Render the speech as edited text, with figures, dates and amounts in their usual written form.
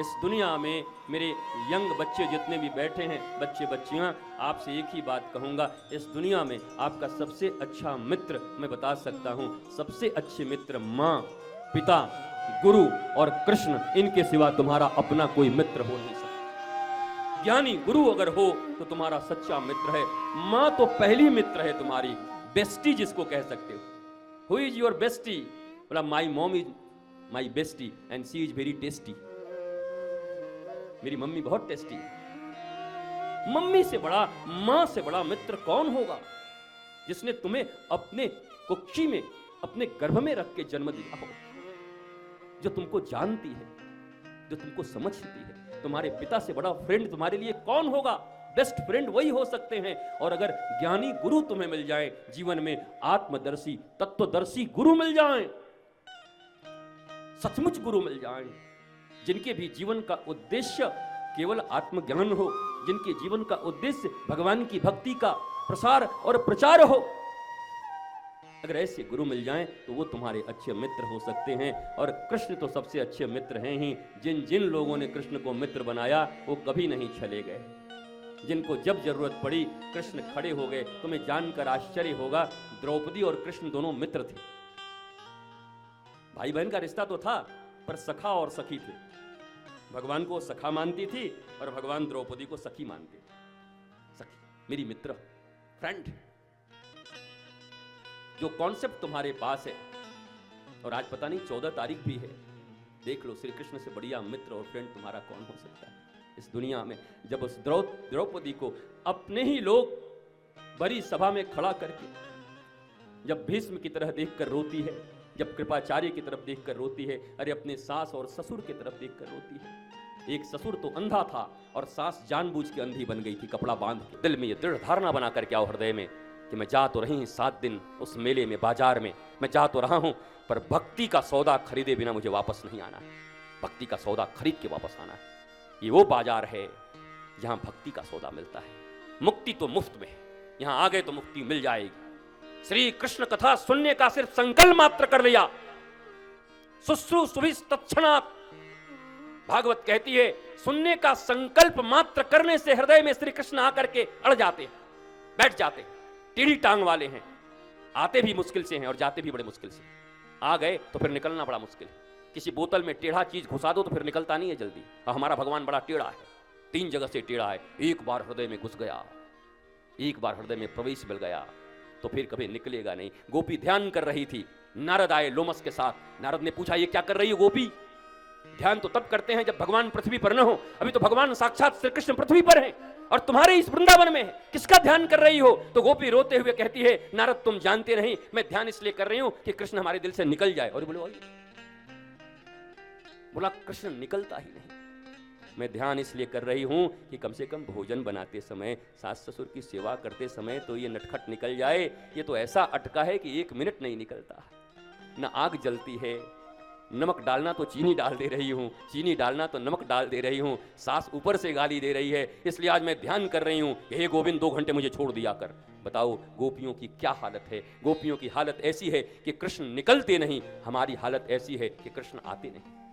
इस दुनिया में मेरे यंग बच्चे जितने भी बैठे हैं, बच्चे बच्चियां, आपसे एक ही बात कहूंगा, इस दुनिया में आपका सबसे अच्छा मित्र मैं बता सकता हूं, सबसे अच्छे मित्र माँ, पिता, गुरु और कृष्ण, इनके सिवा तुम्हारा अपना कोई मित्र हो नहीं सकता। ज्ञानी गुरु अगर हो तो तुम्हारा सच्चा मित्र है। माँ तो पहली मित्र है तुम्हारी, बेस्टी जिसको कह सकते हो। Who is your bestie? बोला my mom is my bestie and she is very tasty. मेरी मम्मी बहुत टेस्टी है। मम्मी से बड़ा, मां से बड़ा मित्र कौन होगा? जिसने तुम्हें अपने कुक्षी में, अपने गर्भ में रख के जन्म दिया हो, जो तुमको जानती है, जो तुमको समझती है। तुम्हारे पिता से बड़ा फ्रेंड तुम्हारे लिए कौन होगा? बेस्ट फ्रेंड वही हो सकते हैं। और अगर ज्ञानी गुरु तुम्हें मिल जाए जीवन में, आत्मदर्शी, तत्वदर्शी गुरु मिल जाए, सचमुच गुरु मिल जाए, जिनके भी जीवन का उद्देश्य केवल आत्मज्ञान हो, जिनके जीवन का उद्देश्य भगवान की भक्ति का प्रसार और प्रचार हो, अगर ऐसे गुरु मिल जाएं तो वो तुम्हारे अच्छे मित्र हो सकते हैं। और कृष्ण तो सबसे अच्छे मित्र हैं ही। जिन जिन लोगों ने कृष्ण को मित्र बनाया वो कभी नहीं छले गए। जिनको जब जरूरत पड़ी कृष्ण खड़े हो गए। तुम्हें जानकर आश्चर्य होगा, द्रौपदी और कृष्ण दोनों मित्र थे। भाई बहन का रिश्ता तो था, पर सखा और सखी थे। भगवान को सखा मानती थी और भगवान द्रौपदी को सखी मानते थे। सखी, मेरी मित्र, फ्रेंड। जो कॉन्सेप्ट तुम्हारे पास है, और आज पता नहीं 14 तारीख भी है, देख लो श्री कृष्ण से बढ़िया मित्र और फ्रेंड तुम्हारा कौन हो सकता है इस दुनिया में। जब उस द्रौपदी को अपने ही लोग बड़ी सभा में खड़ा करके, जब भीष्म की तरह देखकर रोती है, जब कृपाचार्य की तरफ देखकर रोती है, अरे अपने सास और ससुर की तरफ देखकर रोती है। एक ससुर तो अंधा था और सास जानबूझ के अंधी बन गई थी, कपड़ा बांध के। दिल में ये दृढ़ धारणा बना करके आओ हृदय में कि मैं जा तो रही 7 दिन उस मेले में, बाजार में, मैं जा तो रहा हूं, पर भक्ति का सौदा खरीदे बिना मुझे वापस नहीं आना है। भक्ति का सौदा खरीद के वापस आना है। ये वो बाजार है जहां भक्ति का सौदा मिलता है। मुक्ति तो मुफ्त में है, यहां आ गए तो मुक्ति मिल जाएगी। श्री कृष्ण कथा सुनने का सिर्फ संकल्प मात्र कर लिया, शुश्रूषुभिः तत्क्षणात्, भागवत कहती है, सुनने का संकल्प मात्र करने से हृदय में श्री कृष्ण आकर के अड़ जाते हैं, बैठ जाते हैं। टेढ़ी टांग वाले हैं, आते भी मुश्किल से हैं और जाते भी बड़े मुश्किल से। आ गए तो फिर निकलना बड़ा मुश्किल है। किसी बोतल में टेढ़ा चीज घुसा दो तो फिर निकलता नहीं है जल्दी। और हमारा भगवान बड़ा टेढ़ा है, 3 जगह से टेढ़ा है। एक बार हृदय में घुस गया, एक बार हृदय में प्रवेश मिल गया तो फिर कभी निकलेगा नहीं। गोपी ध्यान कर रही थी, नारद आए लोमस के साथ। नारद ने पूछा, ये क्या कर रही हो गोपी? ध्यान तो तब करते हैं जब भगवान पृथ्वी पर न हो। अभी तो भगवान साक्षात श्री कृष्ण पृथ्वी पर है और तुम्हारे इस वृंदावन में है, किसका ध्यान कर रही हो? तो गोपी रोते हुए कहती है, नारद तुम जानते नहीं, मैं ध्यान इसलिए कर रही हूं कि कृष्ण हमारे दिल से निकल जाए। और बोला कृष्ण निकलता ही नहीं। मैं ध्यान इसलिए कर रही हूं कि कम से कम भोजन बनाते समय, सास ससुर की सेवा करते समय तो ये नटखट निकल जाए। ये तो ऐसा अटका है कि 1 मिनट नहीं निकलता। न आग जलती है, नमक डालना तो चीनी डाल दे रही हूं, चीनी डालना तो नमक डाल दे रही हूं, सास ऊपर से गाली दे रही है, इसलिए आज मैं ध्यान कर रही हूं, हे गोविंद 2 घंटे मुझे छोड़ दिया कर। बताओ गोपियों की क्या हालत है? गोपियों की हालत ऐसी है कि कृष्ण निकलते नहीं, हमारी हालत ऐसी है कि कृष्ण आते नहीं।